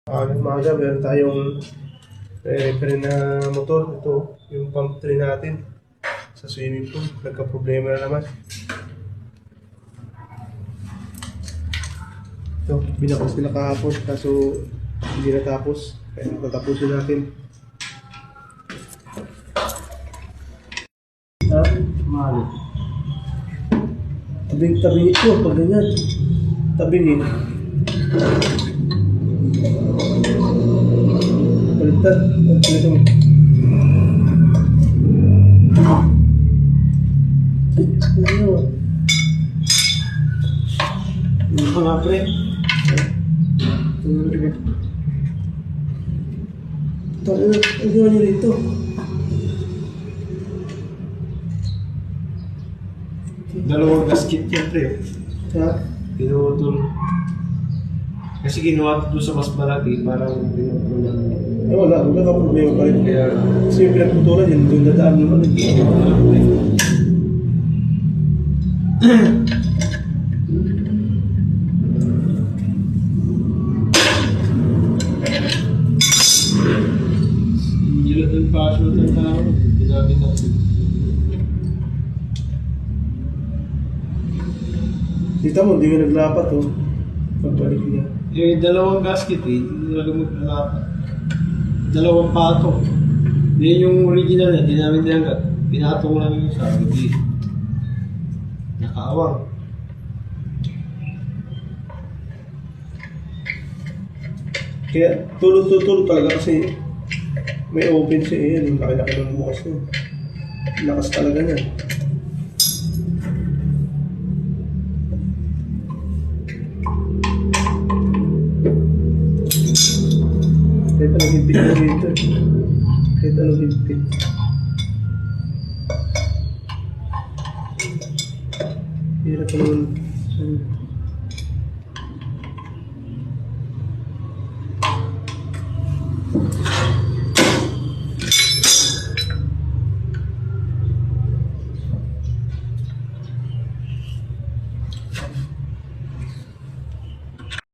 Umaga, meron tayong repair na motor. Ito, yung pump train natin sa swimming pool. Nagka-problema na naman. Ito, binakos nila kahapon, kaso hindi natapos. Kaya tatapusin natin. Mahal. Tabing ito, pag ganyan. Tabingin. Baliktad. Ito. Ano? Ano pa nga pre? Ang gawin nyo dito? Dalawang gasket yan pre. Ha? Pinutol. Kasi ginawa ito doon sa mas malaki, parang pinutol lang. Wala ka problema pa rin. Kaya, kasi yung pinagputulan yun, doon dadaan naman. Hindi lang doon pasok ng tao. Ginamit ako. Kita mo, hindi ka naglapat oh. Pagbalik niya. Yung dalawang gasket eh, hindi talaga maglalapat. Dalawang pato. Hindi yung original na, hindi namin tinanggat. Pinatong lang yung sa hindi. Nakaawang. Kaya tulog talaga kasi may open siya eh. Yung laki-laki ng bukas niya. Lakas talaga niya. Kahit anong hintip mo dito. Kahit anong hintip. Hirap naman.